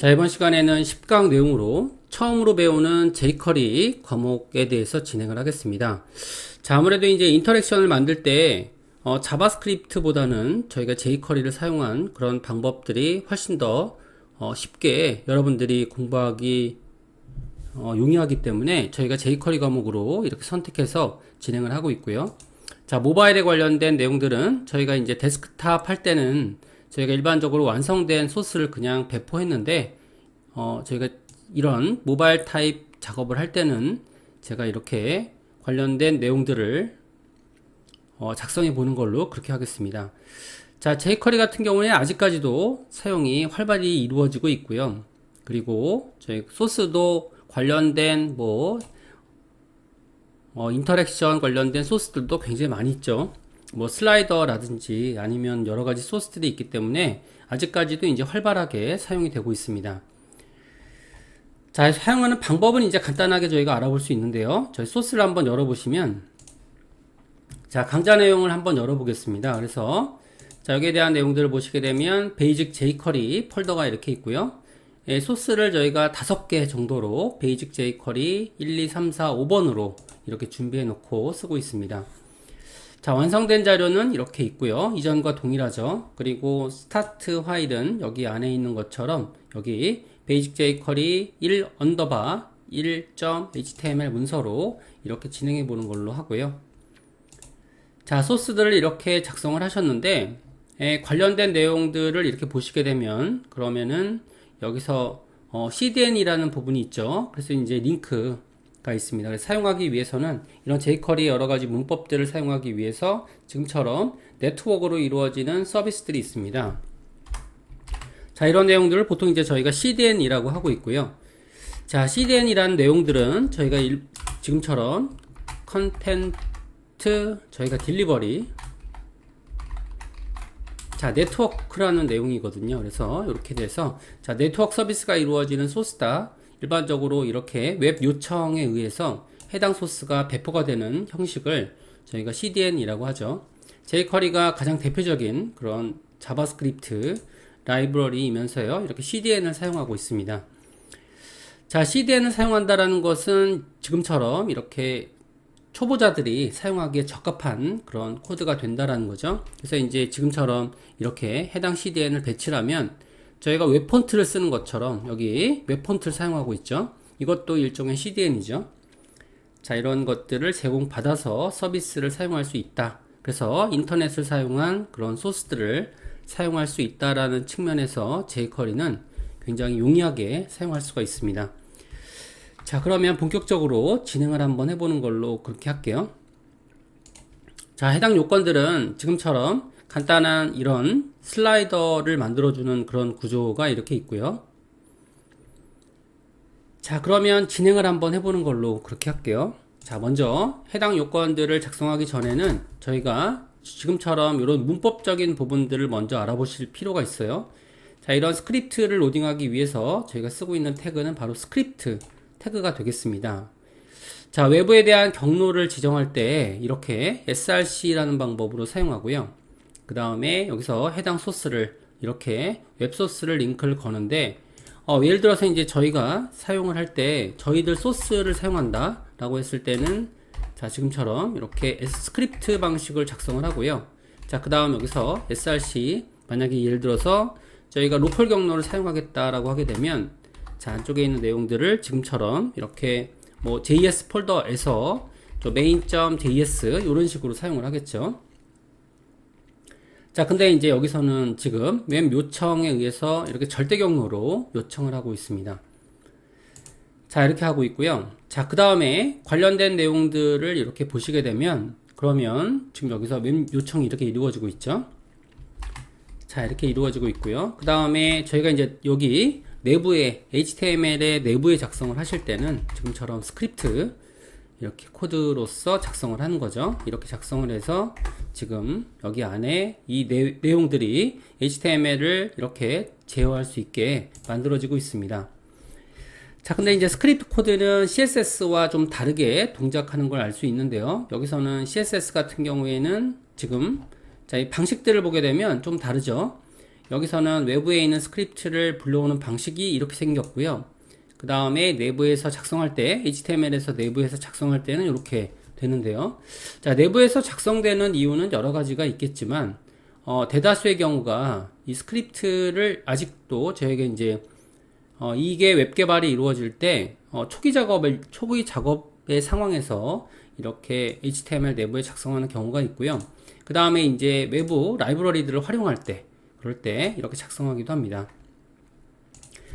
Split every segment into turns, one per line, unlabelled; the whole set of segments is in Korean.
자, 이번 시간에는 10강 내용으로 처음으로 배우는 jQuery 과목에 대해서 진행을 하겠습니다. 자, 아무래도 이제 인터랙션을 만들 때 자바스크립트보다는 저희가 jQuery를 사용한 그런 방법들이 훨씬 더 쉽게 여러분들이 공부하기 용이하기 때문에 저희가 jQuery 과목으로 이렇게 선택해서 진행을 하고 있고요. 자, 모바일에 관련된 내용들은 저희가 이제 데스크탑 할 때는 저희가 일반적으로 완성된 소스를 그냥 배포했는데 저희가 이런 모바일 타입 작업을 할 때는 제가 이렇게 관련된 내용들을 작성해 보는 걸로 그렇게 하겠습니다. 자, jQuery 같은 경우에 아직까지도 사용이 활발히 이루어지고 있고요. 그리고 저희 소스도 관련된 인터랙션 관련된 소스들도 굉장히 많이 있죠. 슬라이더라든지 아니면 여러 가지 소스들이 있기 때문에 아직까지도 이제 활발하게 사용이 되고 있습니다. 자, 사용하는 방법은 이제 간단하게 저희가 알아볼 수 있는데요. 저희 소스를 한번 열어보시면, 자, 강좌 내용을 한번 열어보겠습니다. 그래서, 자, 여기에 대한 내용들을 보시게 되면, 베이직 jQuery 폴더가 이렇게 있고요. 소스를 저희가 5개 정도로 베이직 jQuery 1, 2, 3, 4, 5번으로 이렇게 준비해 놓고 쓰고 있습니다. 자, 완성된 자료는 이렇게 있고요. 이전과 동일하죠. 그리고 스타트 화일은 여기 안에 있는 것처럼 여기 베이직 jQuery 1 언더바 1.html 문서로 이렇게 진행해 보는 걸로 하고요. 자, 소스들을 이렇게 작성을 하셨는데 관련된 내용들을 이렇게 보시게 되면 그러면은 여기서 CDN이라는 부분이 있죠. 그래서 이제 링크가 있습니다. 그래서 사용하기 위해서는 이런 jQuery 여러 가지 문법들을 사용하기 위해서 지금처럼 네트워크로 이루어지는 서비스들이 있습니다. 자, 이런 내용들을 보통 이제 저희가 CDN이라고 하고 있고요. 자, CDN이라는 내용들은 저희가 지금처럼 컨텐트 저희가 딜리버리, 자, 네트워크라는 내용이거든요. 그래서 이렇게 돼서 자, 네트워크 서비스가 이루어지는 소스다. 일반적으로 이렇게 웹 요청에 의해서 해당 소스가 배포가 되는 형식을 저희가 CDN이라고 하죠. jQuery가 가장 대표적인 그런 자바스크립트 라이브러리이면서요, 이렇게 CDN을 사용하고 있습니다. 자, CDN을 사용한다라는 것은 지금처럼 이렇게 초보자들이 사용하기에 적합한 그런 코드가 된다라는 거죠. 그래서 이제 지금처럼 이렇게 해당 CDN을 배치를 하면 저희가 웹폰트를 쓰는 것처럼 여기 웹폰트를 사용하고 있죠. 이것도 일종의 CDN이죠. 자, 이런 것들을 제공받아서 서비스를 사용할 수 있다. 그래서 인터넷을 사용한 그런 소스들을 사용할 수 있다라는 측면에서 jQuery는 굉장히 용이하게 사용할 수가 있습니다. 자, 그러면 본격적으로 진행을 한번 해보는 걸로 그렇게 할게요. 자, 해당 요건들은 지금처럼 간단한 이런 슬라이더를 만들어주는 그런 구조가 이렇게 있고요. 자, 그러면 진행을 한번 해보는 걸로 그렇게 할게요. 자, 먼저 해당 요건들을 작성하기 전에는 저희가 지금처럼 이런 문법적인 부분들을 먼저 알아보실 필요가 있어요. 자, 이런 스크립트를 로딩하기 위해서 저희가 쓰고 있는 태그는 바로 스크립트 태그가 되겠습니다. 자, 외부에 대한 경로를 지정할 때 이렇게 src라는 방법으로 사용하고요. 그 다음에 여기서 해당 소스를 이렇게 웹소스를 링크를 거는데 예를 들어서 이제 저희가 사용을 할 때 저희들 소스를 사용한다 라고 했을 때는 자, 지금처럼 이렇게 스크립트 방식을 작성을 하고요. 자, 그 다음 여기서 src 만약에 예를 들어서 저희가 로컬 경로를 사용하겠다라고 하게 되면 자, 안쪽에 있는 내용들을 지금처럼 이렇게 JS 폴더에서 main.js 이런 식으로 사용을 하겠죠. 자, 근데 이제 여기서는 지금 웹 요청에 의해서 이렇게 절대 경로로 요청을 하고 있습니다. 자, 이렇게 하고 있고요. 자, 그 다음에 관련된 내용들을 이렇게 보시게 되면 그러면 지금 여기서 웹 요청이 이렇게 이루어지고 있죠. 자, 이렇게 이루어지고 있고요. 그 다음에 저희가 이제 여기 내부에 HTML의 내부에 작성을 하실 때는 지금처럼 스크립트 이렇게 코드로서 작성을 하는 거죠. 이렇게 작성을 해서 지금 여기 안에 이 내용들이 HTML을 이렇게 제어할 수 있게 만들어지고 있습니다. 자, 근데 이제 스크립트 코드는 CSS와 좀 다르게 동작하는 걸 알 수 있는데요. 여기서는 CSS 같은 경우에는 지금 자, 이 방식들을 보게 되면 좀 다르죠. 여기서는 외부에 있는 스크립트를 불러오는 방식이 이렇게 생겼고요. 그 다음에 내부에서 작성할 때, HTML에서 내부에서 작성할 때는 이렇게 되는데요. 자, 내부에서 작성되는 이유는 여러 가지가 있겠지만, 대다수의 경우가 이 스크립트를 저에게 이제, 이게 웹 개발이 이루어질 때, 초기 작업의 상황에서 이렇게 HTML 내부에 작성하는 경우가 있고요. 그 다음에 이제 외부 라이브러리들을 활용할 때, 그럴 때 이렇게 작성하기도 합니다.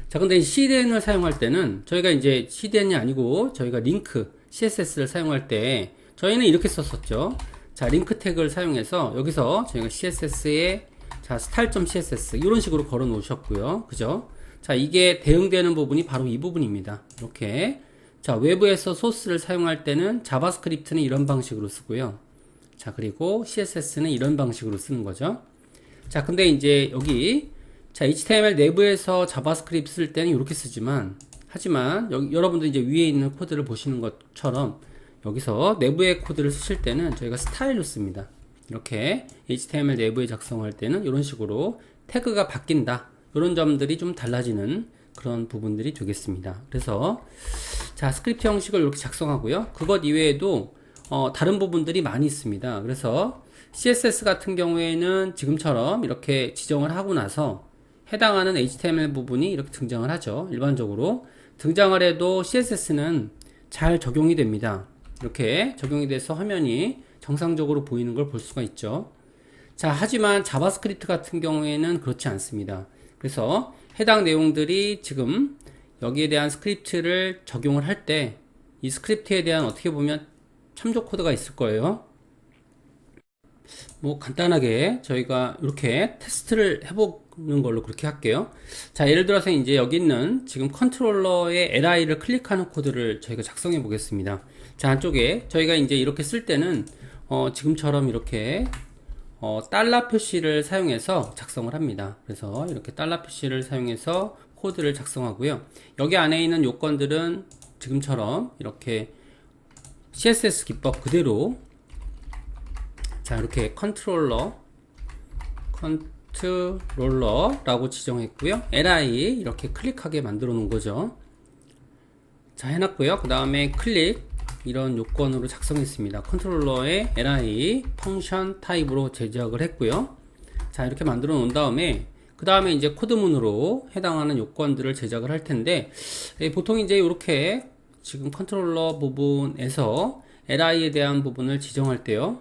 자, 근데 CDN을 사용할 때는 저희가 이제 CDN이 아니고 저희가 링크 CSS를 사용할 때 저희는 이렇게 썼었죠. 자, 링크 태그를 사용해서 여기서 저희가 CSS에 자, style.css 이런 식으로 걸어 놓으셨고요. 그죠? 자, 이게 대응되는 부분이 바로 이 부분입니다. 이렇게. 자, 외부에서 소스를 사용할 때는 자바스크립트는 이런 방식으로 쓰고요. 자, 그리고 CSS는 이런 방식으로 쓰는 거죠. 자, 근데 이제 여기 자, HTML 내부에서 자바스크립트 쓸 때는 이렇게 쓰지만, 하지만 여러분들 이제 위에 있는 코드를 보시는 것처럼 여기서 내부의 코드를 쓰실 때는 저희가 스타일로 씁니다. 이렇게 HTML 내부에 작성할 때는 이런 식으로 태그가 바뀐다. 이런 점들이 좀 달라지는 그런 부분들이 되겠습니다. 그래서 자, 스크립트 형식을 이렇게 작성하고요. 그것 이외에도 다른 부분들이 많이 있습니다. 그래서 CSS 같은 경우에는 지금처럼 이렇게 지정을 하고 나서 해당하는 HTML 부분이 이렇게 등장을 하죠. 일반적으로 등장을 해도 CSS는 잘 적용이 됩니다. 이렇게 적용이 돼서 화면이 정상적으로 보이는 걸 볼 수가 있죠. 자, 하지만 자바스크립트 같은 경우에는 그렇지 않습니다. 그래서 해당 내용들이 지금 여기에 대한 스크립트를 적용을 할 때 이 스크립트에 대한 어떻게 보면 참조 코드가 있을 거예요. 뭐 간단하게 저희가 이렇게 테스트를 해보는 걸로 그렇게 할게요. 자, 예를 들어서 이제 여기 있는 지금 컨트롤러의 LI를 클릭하는 코드를 저희가 작성해 보겠습니다. 자, 안쪽에 저희가 이제 이렇게 쓸 때는 지금처럼 이렇게 달러 표시를 사용해서 작성을 합니다. 그래서 이렇게 달러 표시를 사용해서 코드를 작성하고요. 여기 안에 있는 요건들은 지금처럼 이렇게 CSS 기법 그대로 자, 이렇게 컨트롤러라고 지정했고요. li 이렇게 클릭하게 만들어 놓은 거죠. 자, 해놨고요. 그 다음에 클릭 이런 요건으로 작성했습니다. 컨트롤러의 li 펑션 타입으로 제작을 했고요. 자, 이렇게 만들어 놓은 다음에 그 다음에 이제 코드문으로 해당하는 요건들을 제작을 할 텐데 보통 이제 이렇게 지금 컨트롤러 부분에서 li에 대한 부분을 지정할 때요.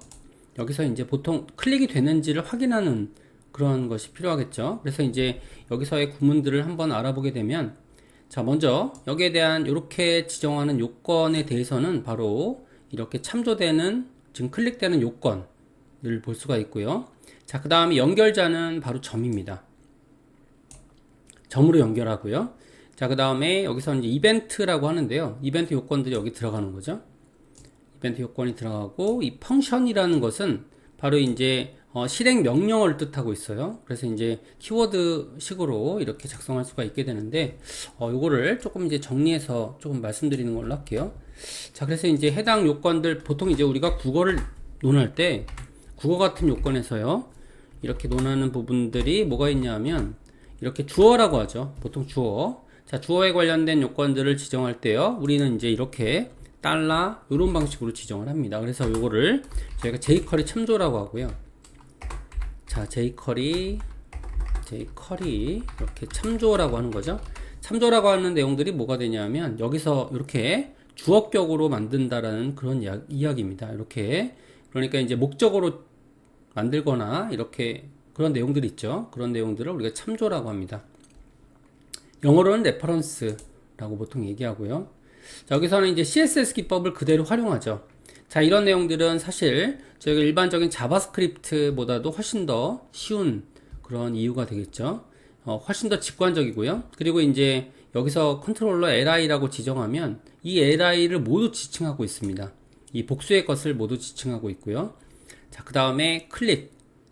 여기서 이제 보통 클릭이 되는지를 확인하는 그런 것이 필요하겠죠. 그래서 이제 여기서의 구문들을 한번 알아보게 되면 자, 먼저 여기에 대한 이렇게 지정하는 요건에 대해서는 바로 이렇게 참조되는 지금 클릭되는 요건을 볼 수가 있고요. 자, 그 다음에 연결자는 바로 점입니다. 점으로 연결하고요. 자, 그 다음에 여기서 이제 이벤트라고 하는데요. 이벤트 요건들이 여기 들어가는 거죠. 이벤트 요건이 들어가고 이 펑션이라는 것은 바로 이제 실행 명령어를 뜻하고 있어요. 그래서 이제 키워드 식으로 이렇게 작성할 수가 있게 되는데 요거를 조금 이제 정리해서 조금 말씀드리는 걸로 할게요. 자, 그래서 이제 해당 요건들 보통 이제 우리가 국어를 논할 때 국어 같은 요건에서요. 이렇게 논하는 부분들이 뭐가 있냐면 이렇게 주어라고 하죠. 보통 주어. 자, 주어에 관련된 요건들을 지정할 때요. 우리는 이제 이렇게 달러 이런 방식으로 지정을 합니다. 그래서 요거를 저희가 jQuery 참조라고 하고요. 자, jQuery 이렇게 참조라고 하는 거죠. 참조라고 하는 내용들이 뭐가 되냐면 여기서 이렇게 주어격으로 만든다라는 그런 이야기입니다. 이렇게 그러니까 이제 목적으로 만들거나 이렇게 그런 내용들이 있죠. 그런 내용들을 우리가 참조라고 합니다. 영어로는 레퍼런스라고 보통 얘기하고요. 자, 여기서는 이제 CSS 기법을 그대로 활용하죠. 자, 이런 내용들은 사실 저희가 일반적인 자바스크립트보다도 훨씬 더 쉬운 그런 이유가 되겠죠. 훨씬 더 직관적이고요. 그리고 이제 여기서 컨트롤러 li라고 지정하면 이 li를 모두 지칭하고 있습니다. 이 복수의 것을 모두 지칭하고 있고요. 자, 그 다음에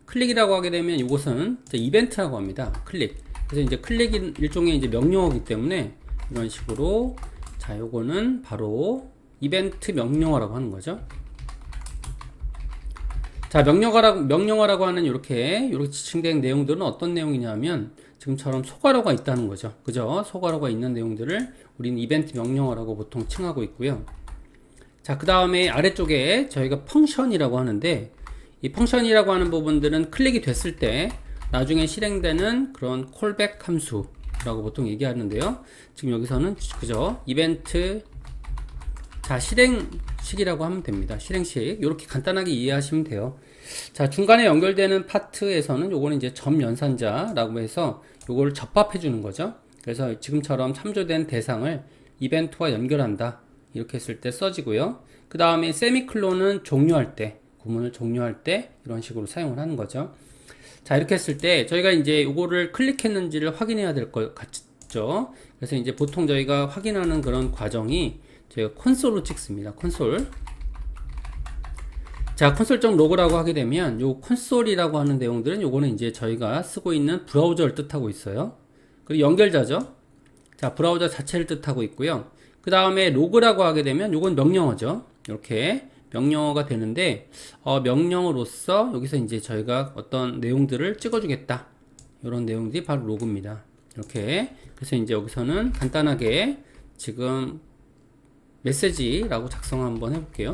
클릭이라고 하게 되면 이것은 이벤트라고 합니다. 클릭. 그래서 이제 클릭이 일종의 이제 명령어이기 때문에 이런 식으로 자, 요거는 바로 이벤트 명령어라고 하는 거죠. 자, 명령어라고 하는 이렇게 지칭된 내용들은 어떤 내용이냐면 지금처럼 소괄호가 있다는 거죠. 그죠? 소괄호가 있는 내용들을 우리는 이벤트 명령어라고 보통 칭하고 있고요. 자, 그 다음에 아래쪽에 저희가 펑션이라고 하는데 이 펑션이라고 하는 부분들은 클릭이 됐을 때 나중에 실행되는 그런 콜백 함수라고 보통 얘기하는데요. 지금 여기서는 그죠? 이벤트 자, 실행식이라고 하면 됩니다. 실행식. 이렇게 간단하게 이해하시면 돼요. 자, 중간에 연결되는 파트에서는 요거는 이제 점 연산자라고 해서 요거를 접합해 주는 거죠. 그래서 지금처럼 참조된 대상을 이벤트와 연결한다. 이렇게 했을 때 써지고요. 그 다음에 세미클론은 종료할 때, 구문을 종료할 때 이런 식으로 사용을 하는 거죠. 자, 이렇게 했을 때 저희가 이제 요거를 클릭했는지를 확인해야 될 것 같죠. 그래서 이제 보통 저희가 확인하는 그런 과정이 저희가 콘솔로 찍습니다. 콘솔. 자, 콘솔.로그라고 하게 되면 요 콘솔이라고 하는 내용들은 요거는 이제 저희가 쓰고 있는 브라우저를 뜻하고 있어요. 그리고 연결자죠. 자, 브라우저 자체를 뜻하고 있고요. 그 다음에 로그라고 하게 되면 요건 명령어죠. 이렇게 명령어가 되는데 명령어로서 여기서 이제 저희가 어떤 내용들을 찍어주겠다. 이런 내용들이 바로 로그입니다. 이렇게 그래서 이제 여기서는 간단하게 지금 메시지라고 작성 한번 해볼게요.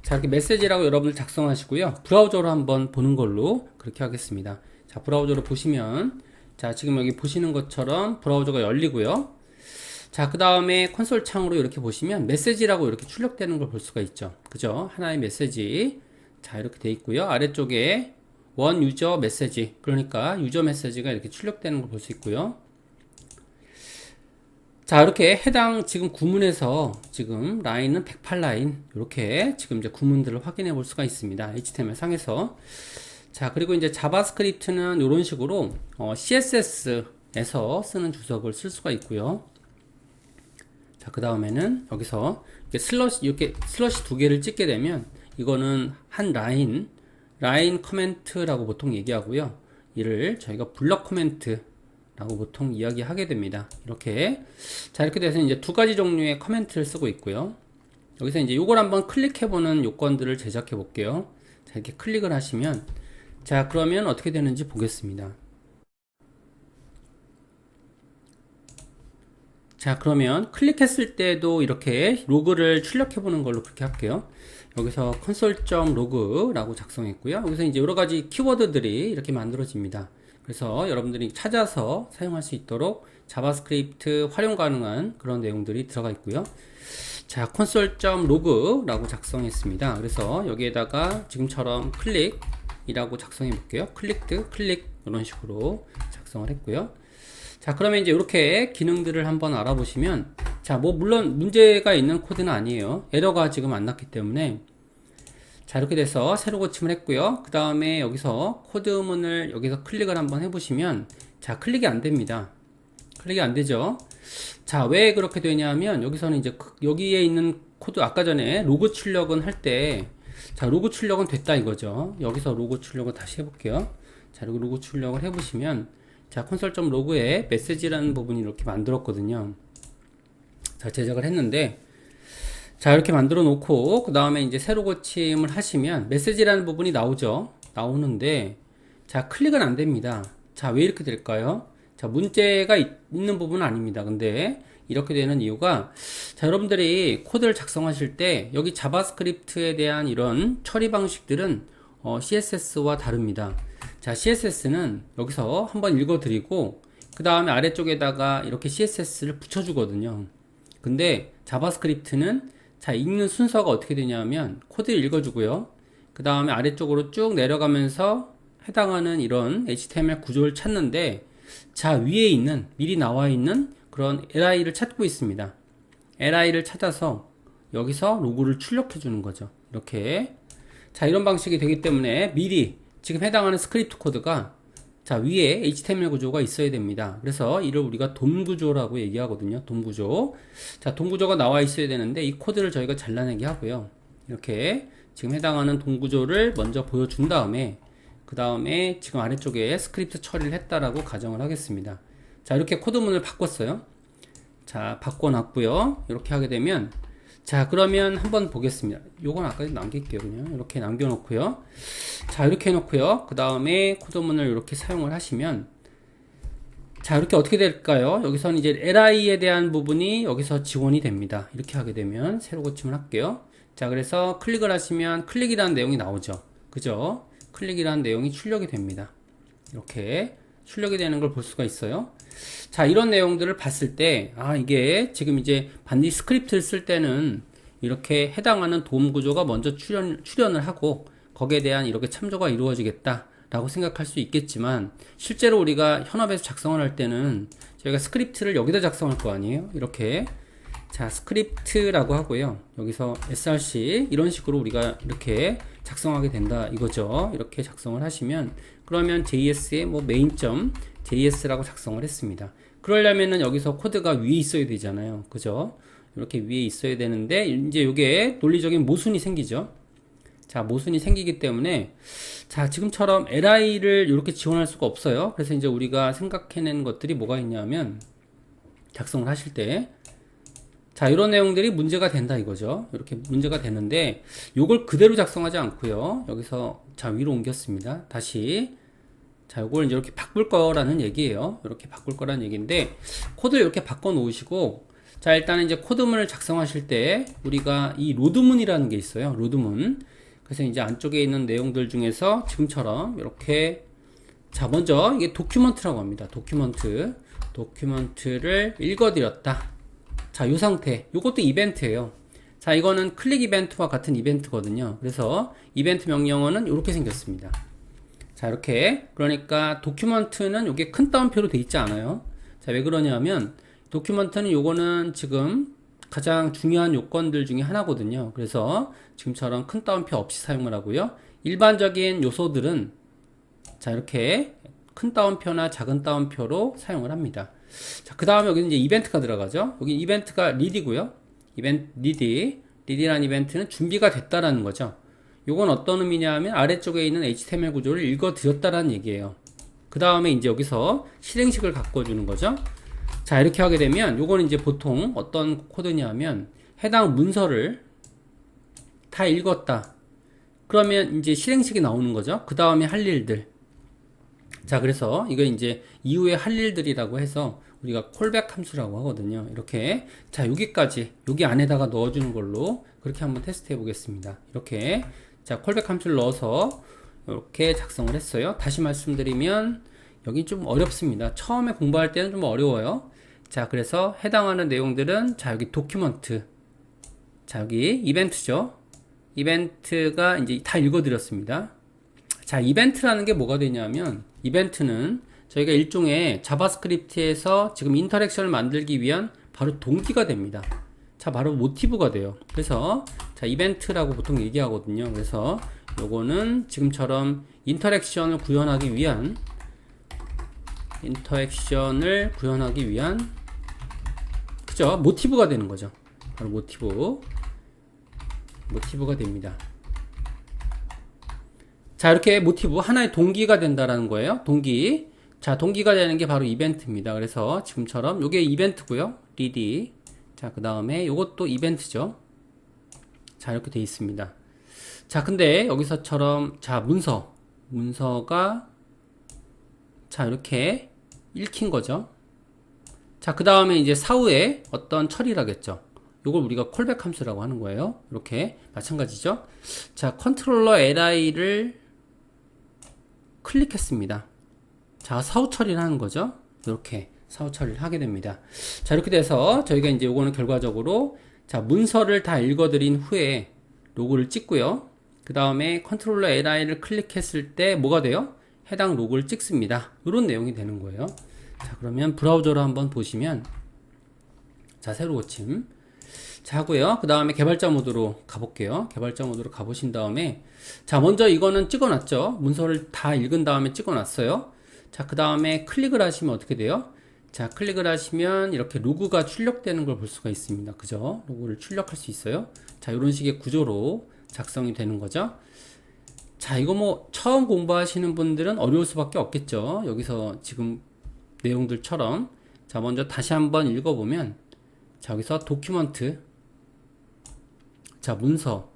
자, 이렇게 메시지라고 여러분들 작성하시고요. 브라우저로 한번 보는 걸로 그렇게 하겠습니다. 자, 브라우저로 보시면 자, 지금 여기 보시는 것처럼 브라우저가 열리고요. 자, 그 다음에 콘솔 창으로 이렇게 보시면 메시지라고 이렇게 출력되는 걸 볼 수가 있죠. 그죠? 하나의 메시지. 자, 이렇게 돼 있고요. 아래쪽에 원 유저 메시지. 그러니까 유저 메시지가 이렇게 출력되는 걸 볼 수 있고요. 자, 이렇게 해당 지금 구문에서 지금 라인은 108라인 이렇게 지금 이제 구문들을 확인해 볼 수가 있습니다. HTML 상에서. 자, 그리고 이제 자바스크립트는 이런 식으로 CSS에서 쓰는 주석을 쓸 수가 있고요. 자, 그 다음에는 여기서 이렇게 슬러시 두 개를 찍게 되면 이거는 한 라인 커멘트라고 보통 얘기하고요. 이를 저희가 블럭 커멘트 라고 보통 이야기하게 됩니다. 이렇게. 자, 이렇게 돼서 이제 두 가지 종류의 커멘트를 쓰고 있고요. 여기서 이제 요걸 한번 클릭해보는 요건들을 제작해 볼게요. 자, 이렇게 클릭을 하시면, 자, 그러면 어떻게 되는지 보겠습니다. 자, 그러면 클릭했을 때도 이렇게 로그를 출력해보는 걸로 그렇게 할게요. 여기서 console.log라고 작성했고요. 여기서 이제 여러 가지 키워드들이 이렇게 만들어집니다. 그래서 여러분들이 찾아서 사용할 수 있도록 자바스크립트 활용 가능한 그런 내용들이 들어가 있고요. 자, console.log라고 작성했습니다. 그래서 여기에다가 지금처럼 클릭이라고 작성해 볼게요. 클릭 이런 식으로 작성을 했고요. 자, 그러면 이제 이렇게 기능들을 한번 알아보시면, 자, 뭐 물론 문제가 있는 코드는 아니에요. 에러가 지금 안 났기 때문에. 자, 이렇게 돼서 새로 고침을 했고요. 그 다음에 여기서 코드문을 여기서 클릭을 한번 해보시면, 자, 클릭이 안 됩니다. 클릭이 안 되죠. 자, 왜 그렇게 되냐면 여기서는 이제 여기에 있는 코드 아까 전에 로그 출력은 할 때, 자, 로그 출력은 됐다 이거죠. 여기서 로그 출력을 다시 해볼게요. 자, 그리고 로그 출력을 해보시면, 자, console.log에 메시지라는 부분이 이렇게 만들었거든요. 자, 제작을 했는데, 자, 이렇게 만들어 놓고 그 다음에 이제 새로 고침을 하시면 메시지라는 부분이 나오죠. 나오는데 자, 클릭은 안 됩니다. 자, 왜 이렇게 될까요? 자, 문제가 있는 부분은 아닙니다. 근데 이렇게 되는 이유가, 자, 여러분들이 코드를 작성하실 때 여기 자바스크립트에 대한 이런 처리 방식들은 CSS와 다릅니다. 자, CSS는 여기서 한번 읽어드리고 그 다음에 아래쪽에다가 이렇게 CSS를 붙여주거든요. 근데 자바스크립트는 자, 읽는 순서가 어떻게 되냐면 코드를 읽어주고요. 그 다음에 아래쪽으로 쭉 내려가면서 해당하는 이런 HTML 구조를 찾는데, 자, 위에 있는 미리 나와 있는 그런 li를 찾고 있습니다. li를 찾아서 여기서 로그를 출력해 주는 거죠. 이렇게. 자, 이런 방식이 되기 때문에 미리 지금 해당하는 스크립트 코드가 자, 위에 HTML 구조가 있어야 됩니다. 그래서 이를 우리가 돔 구조라고 얘기하거든요. 돔 구조. 자, 돔 구조가 나와 있어야 되는데 이 코드를 저희가 잘라내게 하고요. 이렇게 지금 해당하는 돔 구조를 먼저 보여준 다음에 그 다음에 지금 아래쪽에 스크립트 처리를 했다라고 가정을 하겠습니다. 자, 이렇게 코드문을 바꿨어요. 자, 바꿔놨고요. 이렇게 하게 되면 자, 그러면 한번 보겠습니다. 요건 아까 남길게요. 그냥 이렇게 남겨놓고요. 자, 이렇게 해놓고요. 그 다음에 코드문을 이렇게 사용을 하시면, 자, 이렇게 어떻게 될까요? 여기서는 이제 li에 대한 부분이 여기서 지원이 됩니다. 이렇게 하게 되면 새로 고침을 할게요. 자, 그래서 클릭을 하시면 클릭이라는 내용이 나오죠. 그죠? 클릭이라는 내용이 출력이 됩니다. 이렇게 출력이 되는 걸 볼 수가 있어요. 자, 이런 내용들을 봤을 때, 이게 지금 이제 반드시 스크립트를 쓸 때는 이렇게 해당하는 도움 구조가 먼저 출연을 하고, 거기에 대한 이렇게 참조가 이루어지겠다 라고 생각할 수 있겠지만, 실제로 우리가 현업에서 작성을 할 때는 저희가 스크립트를 여기다 작성할 거 아니에요? 이렇게. 자, 스크립트라고 하고요. 여기서 src 이런 식으로 우리가 이렇게 작성하게 된다 이거죠. 이렇게 작성을 하시면, 그러면 JS의 뭐 main.js라고 작성을 했습니다. 그러려면은 여기서 코드가 위에 있어야 되잖아요. 그죠? 이렇게 위에 있어야 되는데, 이제 이게 논리적인 모순이 생기죠. 자, 모순이 생기기 때문에, 자, 지금처럼 li를 이렇게 지원할 수가 없어요. 그래서 이제 우리가 생각해낸 것들이 뭐가 있냐면, 작성을 하실 때, 자, 이런 내용들이 문제가 된다 이거죠. 이렇게 문제가 되는데, 요걸 그대로 작성하지 않고요. 여기서, 자, 위로 옮겼습니다. 다시. 자, 요걸 이제 이렇게 바꿀 거라는 얘기예요. 이렇게 바꿀 거라는 얘기인데, 코드를 이렇게 바꿔 놓으시고, 자, 일단은 이제 코드문을 작성하실 때, 우리가 이 로드문이라는 게 있어요. 로드문. 그래서 이제 안쪽에 있는 내용들 중에서 지금처럼 이렇게, 자, 먼저 이게 도큐먼트라고 합니다. 도큐먼트를 읽어드렸다. 자, 이 상태. 요것도 이벤트예요. 자, 이거는 클릭 이벤트와 같은 이벤트거든요. 그래서 이벤트 명령어는 이렇게 생겼습니다. 자, 이렇게. 그러니까 도큐먼트는 요게 큰 따옴표로 돼 있지 않아요. 자, 왜 그러냐면 도큐먼트는 요거는 지금 가장 중요한 요건들 중에 하나거든요. 그래서 지금처럼 큰 따옴표 없이 사용을 하고요. 일반적인 요소들은 자, 이렇게 큰 따옴표나 작은 따옴표로 사용을 합니다. 자, 그 다음에 여기 이제 이벤트가 들어가죠. 여기 이벤트가 ready고요. ready라는 이벤트는 준비가 됐다라는 거죠. 요건 어떤 의미냐 하면 아래쪽에 있는 HTML 구조를 읽어 드렸다라는 얘기예요. 그 다음에 이제 여기서 실행식을 바꿔주는 거죠. 자, 이렇게 하게 되면 요거는 이제 보통 어떤 코드냐 하면 해당 문서를 다 읽었다. 그러면 이제 실행식이 나오는 거죠. 그 다음에 할 일들. 자, 그래서 이거 이제 이후에 할 일들이라고 해서 우리가 콜백 함수라고 하거든요. 이렇게. 자, 여기까지, 여기 안에다가 넣어주는 걸로 그렇게 한번 테스트 해 보겠습니다. 이렇게. 자, 콜백 함수를 넣어서 이렇게 작성을 했어요. 다시 말씀드리면 여기 좀 어렵습니다. 처음에 공부할 때는 좀 어려워요. 자, 그래서 해당하는 내용들은 자, 여기 도큐먼트. 자, 여기 이벤트죠. 이벤트가 이제 다 읽어드렸습니다. 자, 이벤트라는 게 뭐가 되냐면 이벤트는 저희가 일종의 자바스크립트에서 지금 인터랙션을 만들기 위한 바로 동기가 됩니다. 자, 바로 모티브가 돼요. 그래서 자, 이벤트라고 보통 얘기하거든요. 그래서 요거는 지금처럼 인터랙션을 구현하기 위한 그죠? 모티브가 되는 거죠. 바로 모티브가 됩니다. 자, 이렇게 모티브 하나의 동기가 된다라는 거예요. 동기. 자, 동기가 되는 게 바로 이벤트입니다. 그래서 지금처럼 요게 이벤트고요. ready. 자, 그 다음에 요것도 이벤트죠. 자, 이렇게 돼 있습니다. 자, 근데 여기서처럼 자, 문서가 자, 이렇게 읽힌 거죠. 자, 그 다음에 이제 사후에 어떤 처리라겠죠. 요걸 우리가 콜백 함수라고 하는 거예요. 이렇게 마찬가지죠. 자, 컨트롤러 li를 클릭했습니다. 자, 사후 처리를 하는 거죠. 이렇게 사후 처리를 하게 됩니다. 자, 이렇게 돼서 저희가 이제 요거는 결과적으로 자, 문서를 다 읽어드린 후에 로그를 찍고요. 그 다음에 컨트롤러 li를 클릭했을 때 뭐가 돼요? 해당 로그를 찍습니다. 이런 내용이 되는 거예요. 자, 그러면 브라우저로 한번 보시면 자, 새로 고침 자, 하고요. 그 다음에 개발자 모드로 가볼게요. 개발자 모드로 가보신 다음에 자, 먼저 이거는 찍어놨죠. 문서를 다 읽은 다음에 찍어놨어요. 자, 그 다음에 클릭을 하시면 어떻게 돼요? 자, 클릭을 하시면 이렇게 로그가 출력되는 걸 볼 수가 있습니다. 그죠? 로그를 출력할 수 있어요. 자, 이런 식의 구조로 작성이 되는 거죠. 자, 이거 뭐 처음 공부하시는 분들은 어려울 수밖에 없겠죠. 여기서 지금 내용들처럼 자, 먼저 다시 한번 읽어보면 자, 여기서 도큐먼트 자, 문서.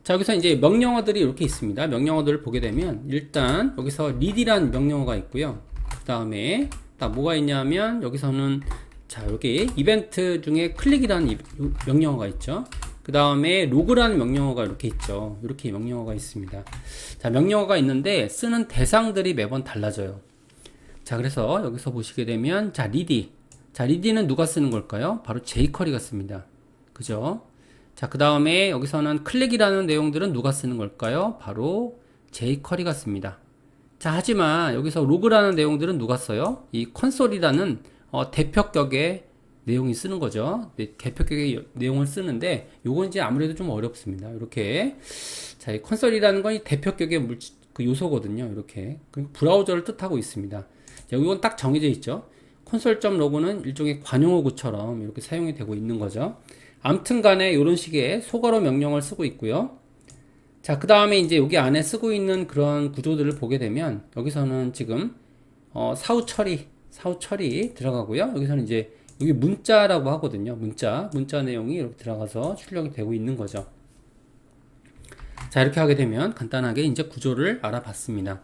자, 여기서 이제 명령어들이 이렇게 있습니다. 명령어들을 보게 되면 일단 여기서 read라는 명령어가 있고요. 그 다음에 딱 뭐가 있냐면 여기서는 자, 여기 이벤트 중에 클릭이라는 명령어가 있죠. 그 다음에 로그라는 명령어가 이렇게 있죠. 이렇게 명령어가 있습니다. 자, 명령어가 있는데 쓰는 대상들이 매번 달라져요. 자, 그래서 여기서 보시게 되면 자, read. 자, read는 누가 쓰는 걸까요? 바로 jQuery가 씁니다. 그죠? 자, 그 다음에 여기서는 클릭이라는 내용들은 누가 쓰는 걸까요? 바로 jQuery가 씁니다. 자, 하지만 여기서 로그라는 내용들은 누가 써요? 이 콘솔이라는 대표격의 내용이 쓰는 거죠. 대표격의 내용을 쓰는데 요건 이제 아무래도 좀 어렵습니다. 이렇게 자, 이 콘솔이라는 건 이 대표격의 그 요소거든요. 이렇게 브라우저를 뜻하고 있습니다. 자, 이건 딱 정해져 있죠. 콘솔.로그는 일종의 관용어구처럼 이렇게 사용이 되고 있는 거죠. 아무튼 간에 이런 식의 소괄호 명령을 쓰고 있고요. 자, 그 다음에 이제 여기 안에 쓰고 있는 그런 구조들을 보게 되면 여기서는 지금 사후 처리 들어가고요. 여기서는 이제 여기 문자라고 하거든요. 문자 내용이 이렇게 들어가서 출력이 되고 있는 거죠. 자, 이렇게 하게 되면 간단하게 이제 구조를 알아봤습니다.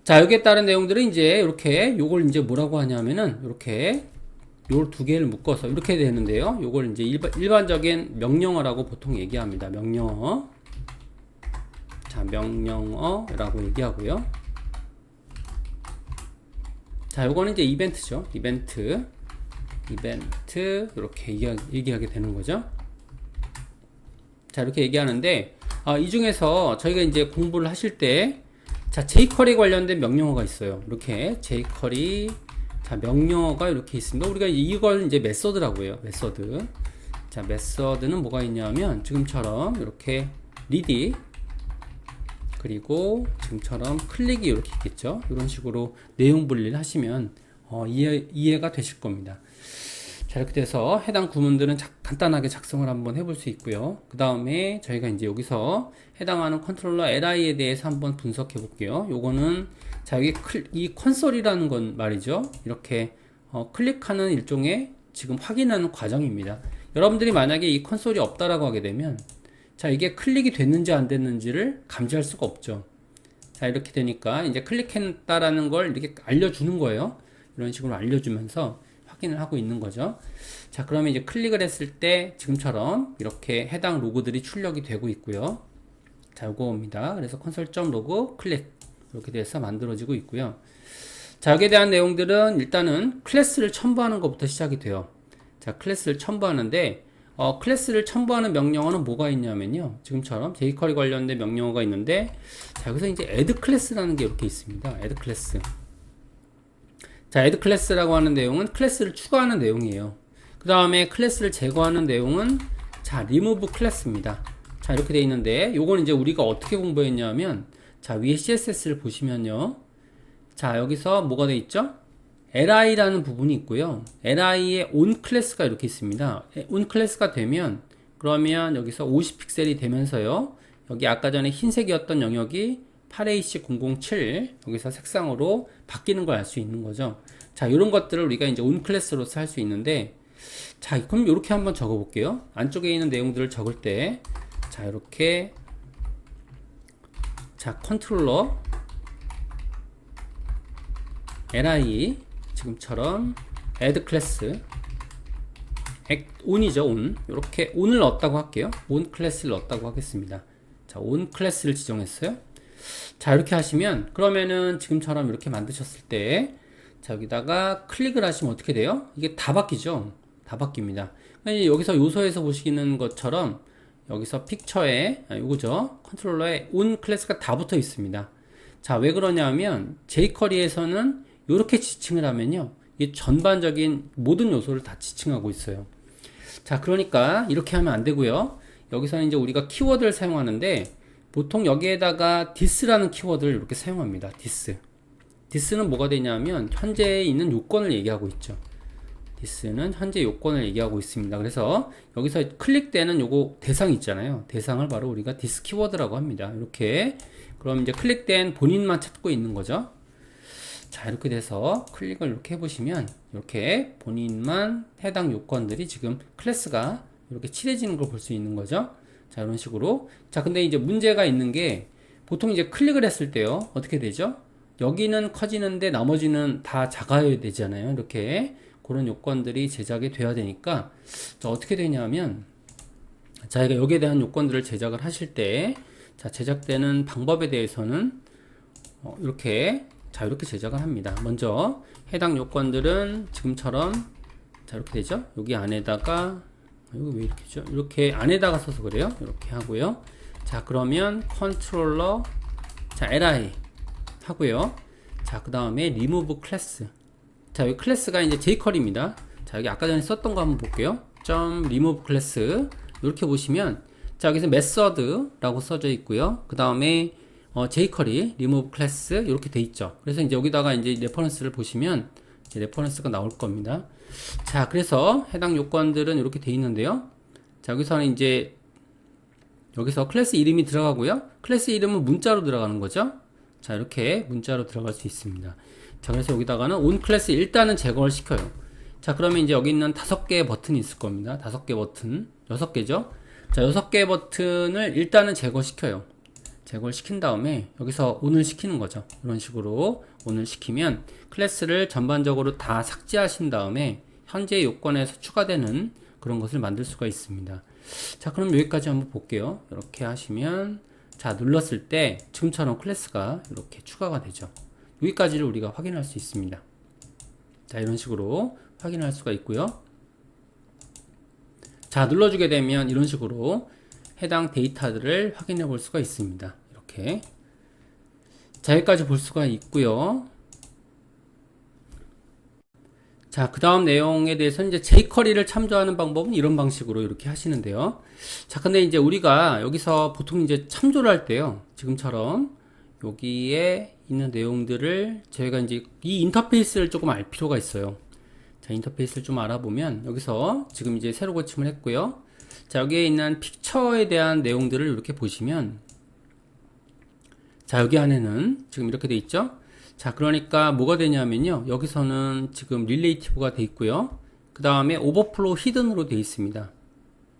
자, 여기에 따른 내용들은 이제 이렇게 요걸 이제 뭐라고 하냐면은 이렇게 요 두 개를 묶어서 이렇게 되는데요. 요걸 이제 일반적인 명령어라고 보통 얘기합니다. 명령어. 자, 명령어라고 얘기하고요. 자, 요거는 이제 이벤트죠. 이벤트 이렇게 얘기하게 되는 거죠. 자, 이렇게 얘기하는데 이 중에서 저희가 이제 공부를 하실 때 자, jQuery 관련된 명령어가 있어요. 이렇게 jQuery 자, 명령어가 이렇게 있습니다. 우리가 이걸 이제 메서드라고 해요. 메서드. 자, 메서드는 뭐가 있냐면 지금처럼 이렇게 read 그리고 지금처럼 클릭이 이렇게 있겠죠. 이런 식으로 내용 분리를 하시면 이해가 되실 겁니다. 자, 이렇게 돼서 해당 구문들은 간단하게 작성을 한번 해볼 수 있고요. 그 다음에 저희가 이제 여기서 해당하는 컨트롤러 li에 대해서 한번 분석해 볼게요. 요거는 자, 여기 이 콘솔이라는 건 말이죠. 이렇게 클릭하는 일종의 지금 확인하는 과정입니다. 여러분들이 만약에 이 콘솔이 없다라고 하게 되면 자, 이게 클릭이 됐는지 안 됐는지를 감지할 수가 없죠. 자, 이렇게 되니까 이제 클릭했다라는 걸 이렇게 알려주는 거예요. 이런 식으로 알려주면서 확인을 하고 있는 거죠. 자, 그러면 이제 클릭을 했을 때 지금처럼 이렇게 해당 로그들이 출력이 되고 있고요. 자, 요거입니다. 그래서 console.log 클릭 이렇게 돼서 만들어지고 있고요. 자, 여기에 대한 내용들은 일단은 클래스를 첨부하는 것부터 시작이 돼요. 자, 클래스를 첨부하는데 클래스를 첨부하는 명령어는 뭐가 있냐면요. 지금처럼 jQuery 관련된 명령어가 있는데 자, 여기서 이제 add class라는 게 이렇게 있습니다. add class. 자, add class라고 하는 내용은 클래스를 추가하는 내용이에요. 그 다음에 클래스를 제거하는 내용은 자, remove class입니다. 자, 이렇게 돼 있는데 요건 이제 우리가 어떻게 공부했냐면 자, 위에 CSS를 보시면요. 자, 여기서 뭐가 돼 있죠? li라는 부분이 있고요. li의 on 클래스가 이렇게 있습니다. on 클래스가 되면 그러면 여기서 50픽셀이 되면서요. 여기 아까 전에 흰색이었던 영역이 8AC007 여기서 색상으로 바뀌는 걸 알 수 있는 거죠. 자, 이런 것들을 우리가 이제 on 클래스로서 할 수 있는데 자, 그럼 이렇게 한번 적어 볼게요. 안쪽에 있는 내용들을 적을 때 자, 이렇게 자, 컨트롤러 li 지금처럼 add class on이죠. on 이렇게 on을 넣었다고 할게요. on 클래스를 넣었다고 하겠습니다. 자, on 클래스를 지정했어요. 자, 이렇게 하시면 그러면은 지금처럼 이렇게 만드셨을 때 자, 여기다가 클릭을 하시면 어떻게 돼요? 이게 다 바뀌죠. 다 바뀝니다. 여기서 요소에서 보시는 것처럼 여기서 픽처에 이거죠. 컨트롤러에 on 클래스가 다 붙어 있습니다. 자, 왜 그러냐면 jQuery에서는 이렇게 지칭을 하면요, 이 전반적인 모든 요소를 다 지칭하고 있어요. 자, 그러니까 이렇게 하면 안 되고요. 여기서는 이제 우리가 키워드를 사용하는데 보통 여기에다가 this라는 키워드를 이렇게 사용합니다. this는 뭐가 되냐면 현재 있는 요건을 얘기하고 있죠. this는 현재 요건을 얘기하고 있습니다. 그래서 여기서 클릭되는 요거 대상 있잖아요. 대상을 바로 우리가 this 키워드라고 합니다. 이렇게 그럼 이제 클릭된 본인만 찾고 있는 거죠. 자, 이렇게 돼서 클릭을 이렇게 해보시면 이렇게 본인만 해당 요건들이 지금 클래스가 이렇게 칠해지는 걸 볼 수 있는 거죠. 자, 이런 식으로. 자, 근데 이제 문제가 있는 게 보통 이제 클릭을 했을 때요. 어떻게 되죠? 여기는 커지는데 나머지는 다 작아야 되잖아요. 이렇게 그런 요건들이 제작이 돼야 되니까 자, 어떻게 되냐면 자기가 여기에 대한 요건들을 제작을 하실 때 자, 제작되는 방법에 대해서는 이렇게 자, 이렇게 제작을 합니다. 먼저 해당 요건들은 지금처럼 자, 이렇게 되죠. 여기 안에다가 이거 왜 이렇게죠? 이렇게 안에다가 써서 그래요. 이렇게 하고요. 자, 그러면 컨트롤러 자, li 하고요. 자, 그 다음에 remove class. 자, 여기 클래스가 이제 jQuery입니다. 자, 여기 아까 전에 썼던 거 한번 볼게요. .remove class 이렇게 보시면 자, 여기서 method라고 써져 있고요. 그 다음에 jQuery remove class 이렇게 돼 있죠. 그래서 이제 여기다가 이제 레퍼런스를 보시면 이제 레퍼런스가 나올 겁니다. 자, 그래서 해당 요건들은 이렇게 돼 있는데요. 자, 여기서는 이제 여기서 클래스 이름이 들어가고요. 클래스 이름은 문자로 들어가는 거죠. 자, 이렇게 문자로 들어갈 수 있습니다. 자, 그래서 여기다가는 on 클래스 일단은 제거를 시켜요. 자, 그러면 이제 여기 있는 5개의 버튼이 있을 겁니다. 5개 버튼, 6개죠. 자, 6개의 버튼을 일단은 제거시켜요. 제거를 시킨 다음에 여기서 on을 시키는 거죠. 이런 식으로 on을 시키면 클래스를 전반적으로 다 삭제하신 다음에 현재 요건에서 추가되는 그런 것을 만들 수가 있습니다. 자, 그럼 여기까지 한번 볼게요. 이렇게 하시면 자, 눌렀을 때 지금처럼 클래스가 이렇게 추가가 되죠. 여기까지를 우리가 확인할 수 있습니다. 자, 이런 식으로 확인할 수가 있고요. 자, 눌러주게 되면 이런 식으로 해당 데이터들을 확인해 볼 수가 있습니다. 이렇게 자, 여기까지 볼 수가 있고요. 자, 그 다음 내용에 대해서는 이제 jQuery를 참조하는 방법은 이런 방식으로 이렇게 하시는데요. 자, 근데 이제 우리가 여기서 보통 이제 참조를 할 때요. 지금처럼 여기에 있는 내용들을 저희가 이제 이 인터페이스를 조금 알 필요가 있어요. 자, 인터페이스를 좀 알아보면 여기서 지금 이제 새로 고침을 했고요. 자, 여기에 있는 픽처에 대한 내용들을 이렇게 보시면 자, 여기 안에는 지금 이렇게 돼 있죠. 자, 그러니까 뭐가 되냐면요. 여기서는 지금 릴레이티브가 돼 있고요. 그 다음에 오버플로우 히든으로 돼 있습니다.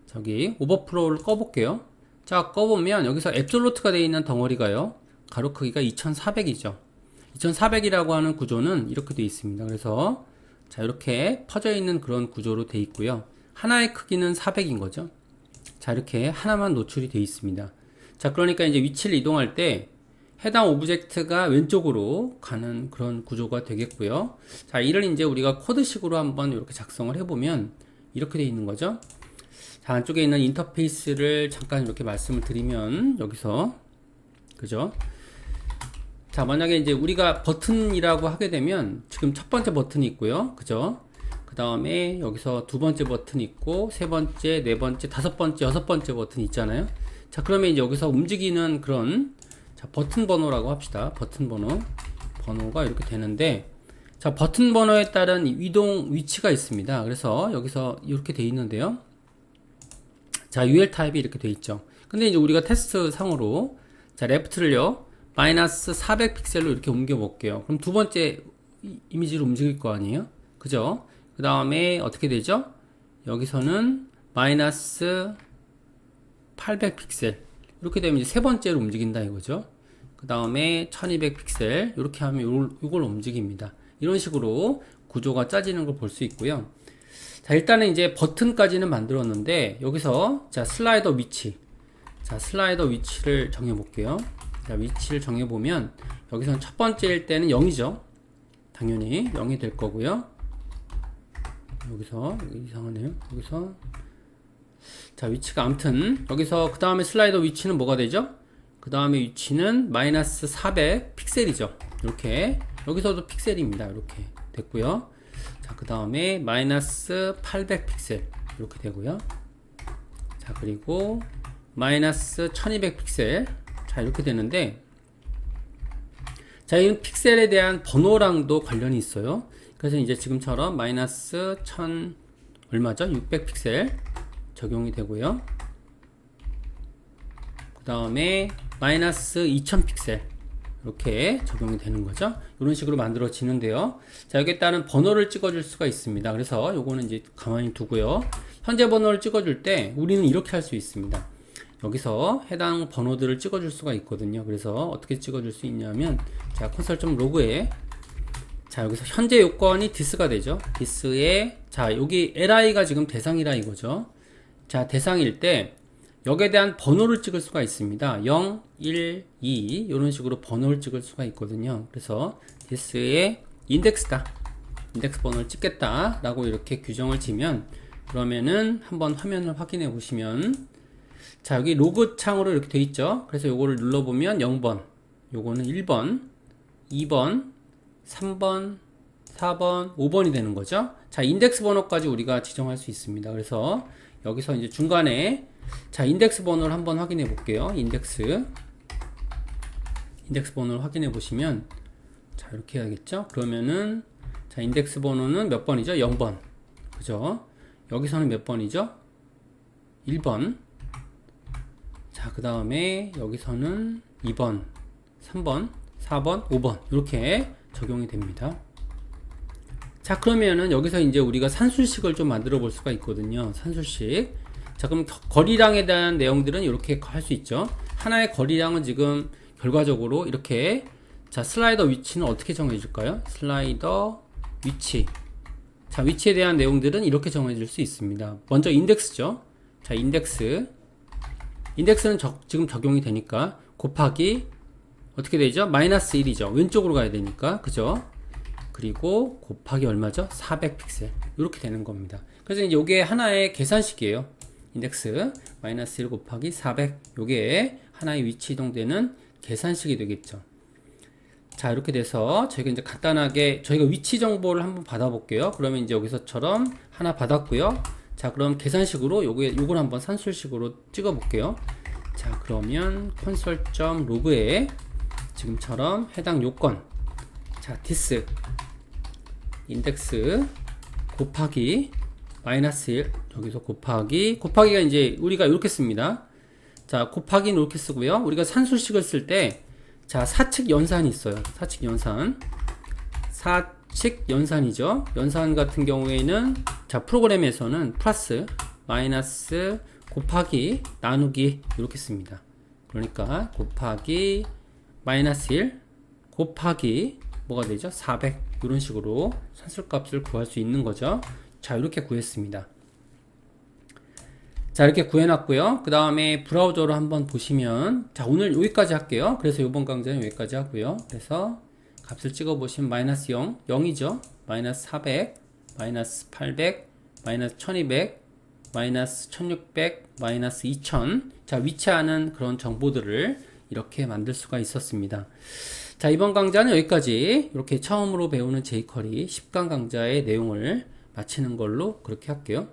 저기 오버플로우를 꺼볼게요. 자, 꺼보면 여기서 앱솔루트가 돼 있는 덩어리가요. 가로 크기가 2400이죠. 2400이라고 하는 구조는 이렇게 돼 있습니다. 그래서 자, 이렇게 퍼져 있는 그런 구조로 돼 있고요. 하나의 크기는 400인 거죠. 자, 이렇게 하나만 노출이 돼 있습니다. 자, 그러니까 이제 위치를 이동할 때 해당 오브젝트가 왼쪽으로 가는 그런 구조가 되겠고요. 자, 이를 이제 우리가 코드식으로 한번 이렇게 작성을 해보면 이렇게 돼 있는 거죠. 자, 안쪽에 있는 인터페이스를 잠깐 이렇게 말씀을 드리면 여기서 그죠? 자, 만약에 이제 우리가 버튼이라고 하게 되면 지금 첫 번째 버튼이 있고요. 그죠? 그 다음에 여기서 두 번째 버튼이 있고 세 번째, 네 번째, 다섯 번째, 여섯 번째 버튼이 있잖아요. 자, 그러면 이제 여기서 움직이는 그런 자, 버튼 번호라고 합시다. 버튼 번호가 이렇게 되는데 자, 버튼 번호에 따른 이동 위치가 있습니다. 그래서 여기서 이렇게 돼 있는데요. 자, UL 타입이 이렇게 돼 있죠. 근데 이제 우리가 테스트 상으로 자, 레프트를요. 마이너스 400 픽셀로 이렇게 옮겨 볼게요. 그럼 두 번째 이미지로 움직일 거 아니에요? 그죠? 그 다음에 어떻게 되죠? 여기서는 마이너스 800 픽셀 이렇게 되면 이제 세 번째로 움직인다 이거죠. 그 다음에 1200 픽셀 이렇게 하면 이걸 움직입니다. 이런 식으로 구조가 짜지는 걸 볼 수 있고요. 자, 일단은 이제 버튼까지는 만들었는데 여기서 자, 슬라이더 위치 자, 슬라이더 위치를 정해 볼게요. 자, 위치를 정해 보면 여기서는 첫 번째일 때는 0이죠. 당연히 0이 될 거고요. 여기서 이상하네요. 여기서 자, 위치가 아무튼 여기서 그 다음에 슬라이더 위치는 뭐가 되죠? 그 다음에 위치는 마이너스 400 픽셀이죠. 이렇게 여기서도 픽셀입니다. 이렇게 됐고요. 자, 그 다음에 마이너스 800 픽셀 이렇게 되고요. 자, 그리고 마이너스 1200 픽셀 자, 이렇게 되는데 자, 이 픽셀에 대한 번호랑도 관련이 있어요. 그래서 이제 지금처럼 마이너스 1000 얼마죠? 600 픽셀 적용이 되고요. 그 다음에 마이너스 2000 픽셀 이렇게 적용이 되는 거죠. 이런 식으로 만들어지는데요. 자, 여기에 따른 번호를 찍어줄 수가 있습니다. 그래서 요거는 이제 가만히 두고요. 현재 번호를 찍어줄 때 우리는 이렇게 할 수 있습니다. 여기서 해당 번호들을 찍어줄 수가 있거든요. 그래서 어떻게 찍어줄 수 있냐면, 자, 콘솔.로그에, 자, 여기서 현재 요건이 this가 되죠. this에, 자, 여기 li가 지금 대상이라 이거죠. 자, 대상일 때, 여기에 대한 번호를 찍을 수가 있습니다. 0, 1, 2, 이런 식으로 번호를 찍을 수가 있거든요. 그래서 this의 인덱스다. 인덱스 번호를 찍겠다. 라고 이렇게 규정을 지면, 그러면은 한번 화면을 확인해 보시면, 자, 여기 로그 창으로 이렇게 돼 있죠. 그래서 요거를 눌러보면 0번, 요거는 1번, 2번, 3번, 4번, 5번이 되는 거죠. 자, 인덱스 번호까지 우리가 지정할 수 있습니다. 그래서 여기서 이제 중간에, 자, 인덱스 번호를 한번 확인해 볼게요. 인덱스 번호를 확인해 보시면, 자, 이렇게 해야겠죠. 그러면은, 자, 인덱스 번호는 몇 번이죠? 0번. 그죠? 여기서는 몇 번이죠? 1번. 자, 그 다음에 여기서는 2번, 3번, 4번, 5번 이렇게 적용이 됩니다. 자, 그러면은 여기서 이제 우리가 산술식을 좀 만들어 볼 수가 있거든요. 산술식. 자, 그럼 거리량에 대한 내용들은 이렇게 할 수 있죠. 하나의 거리량은 지금 결과적으로 이렇게, 자, 슬라이더 위치는 어떻게 정해 줄까요? 슬라이더 위치. 자, 위치에 대한 내용들은 이렇게 정해 줄 수 있습니다. 먼저 인덱스죠. 자, 인덱스는 지금 적용이 되니까 곱하기 어떻게 되죠? 마이너스 1이죠. 왼쪽으로 가야 되니까. 그죠? 그리고 곱하기 얼마죠? 400픽셀. 이렇게 되는 겁니다. 그래서 이제 이게 하나의 계산식이에요. 인덱스 마이너스 1 곱하기 400. 요게 하나의 위치 이동되는 계산식이 되겠죠. 자, 이렇게 돼서 저희가 이제 간단하게 저희가 위치 정보를 한번 받아볼게요. 그러면 이제 여기서처럼 하나 받았고요. 자, 그럼 계산식으로 요걸 한번 산술식으로 찍어 볼게요. 자, 그러면 console.log에 지금처럼 해당 요건, 자, this 인덱스 곱하기 마이너스 1, 여기서 곱하기가 이제 우리가 이렇게 씁니다. 자, 곱하기는 이렇게 쓰고요. 우리가 산술식을 쓸 때, 자, 사칙 연산이 있어요. 사칙 연산이죠. 연산 같은 경우에는, 자, 프로그램에서는 플러스, 마이너스, 곱하기, 나누기 이렇게 씁니다. 그러니까 곱하기 마이너스 1 곱하기 뭐가 되죠? 400 이런 식으로 산술값을 구할 수 있는 거죠. 자, 이렇게 구했습니다. 자, 이렇게 구해놨고요. 그 다음에 브라우저로 한번 보시면, 자, 오늘 여기까지 할게요. 그래서 이번 강좌는 여기까지 하고요. 그래서 값을 찍어보시면 마이너스 0, 0이죠. 마이너스 400, 마이너스 800, 마이너스 1200, 마이너스 1600, 마이너스 2000. 자, 위치하는 그런 정보들을 이렇게 만들 수가 있었습니다. 자, 이번 강좌는 여기까지 이렇게 처음으로 배우는 jQuery 10강 강좌의 내용을 마치는 걸로 그렇게 할게요.